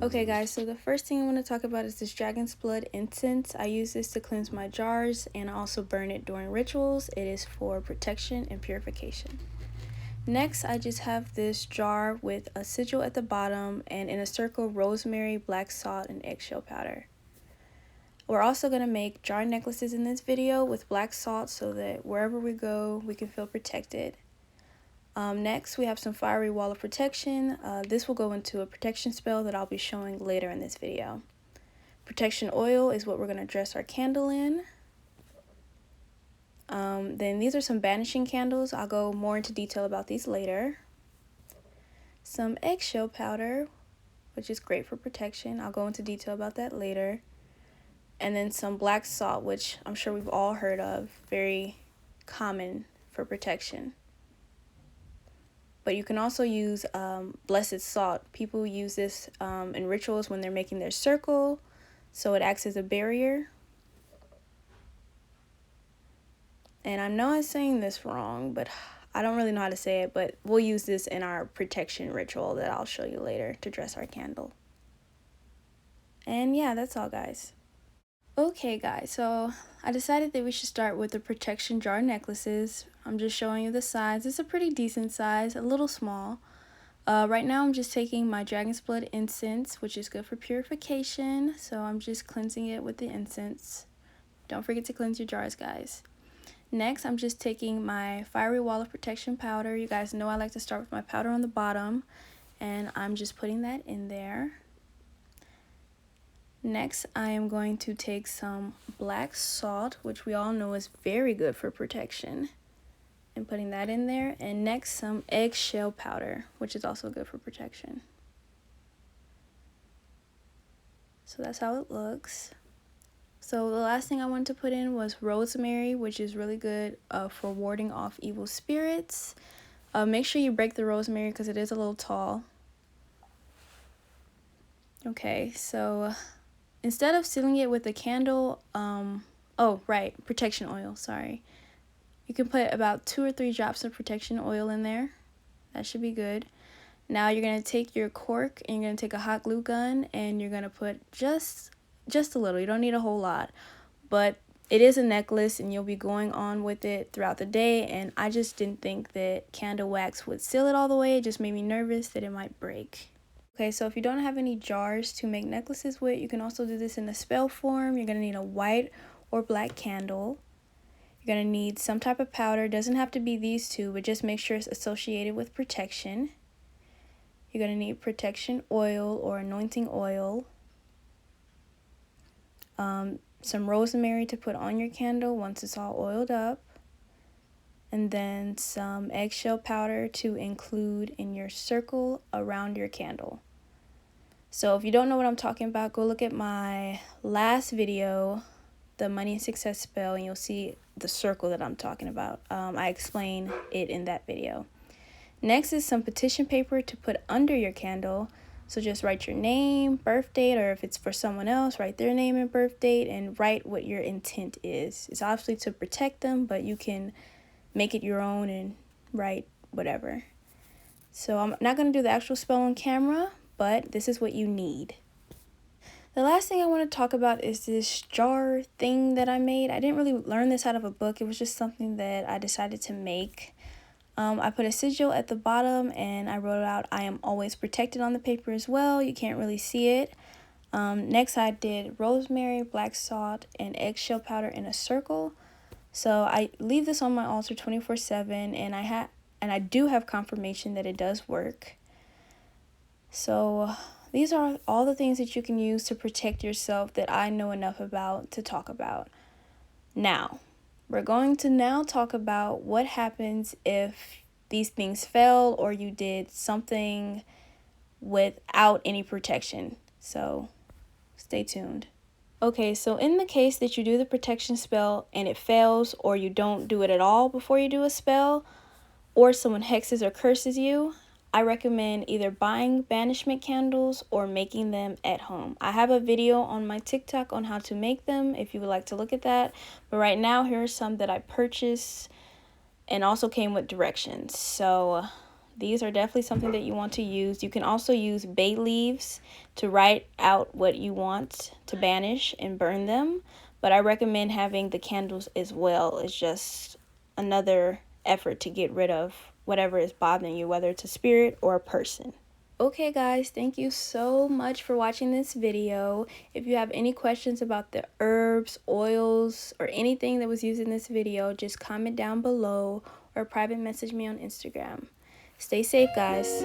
Okay guys, so the first thing I want to talk about is this dragon's blood incense. I use this to cleanse my jars and I also burn it during rituals. It is for protection and purification. Next, I just have this jar with a sigil at the bottom and in a circle rosemary, black salt, and eggshell powder. We're also going to make jar necklaces in this video with black salt so that wherever we go, we can feel protected. Next, we have some fiery wall of protection. This will go into a protection spell that I'll be showing later in this video. Protection oil is what we're going to dress our candle in. Then these are some banishing candles. I'll go more into detail about these later. Some eggshell powder, which is great for protection. I'll go into detail about that later. And then some black salt, which I'm sure we've all heard of, very common for protection. But you can also use blessed salt. People use this in rituals when they're making their circle, so it acts as a barrier. And I know I'm saying this wrong, but I don't really know how to say it, but we'll use this in our protection ritual that I'll show you later to dress our candle. And yeah, that's all, guys. Okay, guys, so I decided that we should start with the protection jar necklaces. I'm just showing you the size. It's a pretty decent size, a little small. Right now I'm just taking my dragon's blood incense, which is good for purification. So I'm just cleansing it with the incense. Don't forget to cleanse your jars, guys. Next, I'm just taking my fiery wall of protection powder. You guys know I like to start with my powder on the bottom, and I'm just putting that in there. Next, I am going to take some black salt, which we all know is very good for protection, and putting that in there. And next, some eggshell powder, which is also good for protection. So that's how it looks. So the last thing I wanted to put in was rosemary, which is really good for warding off evil spirits. Make sure you break the rosemary because it is a little tall. Okay, so instead of sealing it with a candle, oh right, protection oil, sorry. You can put about 2 or 3 drops of protection oil in there. That should be good. Now you're going to take your cork and you're going to take a hot glue gun and you're going to put just a little. You don't need a whole lot, but it is a necklace and you'll be going on with it throughout the day, and I just didn't think that candle wax would seal it all the way. It just made me nervous that it might break. Okay, so if you don't have any jars to make necklaces with, you can also do this in a spell form. You're going to need a white or black candle. You're going to need some type of powder. It doesn't have to be these two, but just make sure it's associated with protection. You're going to need protection oil or anointing oil. Some rosemary to put on your candle once it's all oiled up. And then some eggshell powder to include in your circle around your candle. So if you don't know what I'm talking about, go look at my last video, the money and success spell, and you'll see the circle that I'm talking about. I explain it in that video. Next is some petition paper to put under your candle. So just write your name, birth date, or if it's for someone else, write their name and birth date and write what your intent is. It's obviously to protect them, but you can make it your own and write whatever. So I'm not going to do the actual spell on camera, but this is what you need. The last thing I want to talk about is this jar thing that I made. I didn't really learn this out of a book. It was just something that I decided to make. I put a sigil at the bottom and I wrote out "I am always protected" on the paper as well. You can't really see it. Next I did rosemary, black salt, and eggshell powder in a circle. So I leave this on my altar 24/7, and I do have confirmation that it does work. So these are all the things that you can use to protect yourself that I know enough about to talk about. Now, we're going to now talk about what happens if these things fail or you did something without any protection. So stay tuned. Okay, so in the case that you do the protection spell and it fails, or you don't do it at all before you do a spell, or someone hexes or curses you, I recommend either buying banishment candles or making them at home. I have a video on my TikTok on how to make them if you would like to look at that. But right now, here are some that I purchased and also came with directions. So these are definitely something that you want to use. You can also use bay leaves to write out what you want to banish and burn them, but I recommend having the candles as well. It's just another effort to get rid of whatever is bothering you, whether it's a spirit or a person. Okay guys, thank you so much for watching this video. If you have any questions about the herbs, oils, or anything that was used in this video, just comment down below or private message me on Instagram. Stay safe, guys.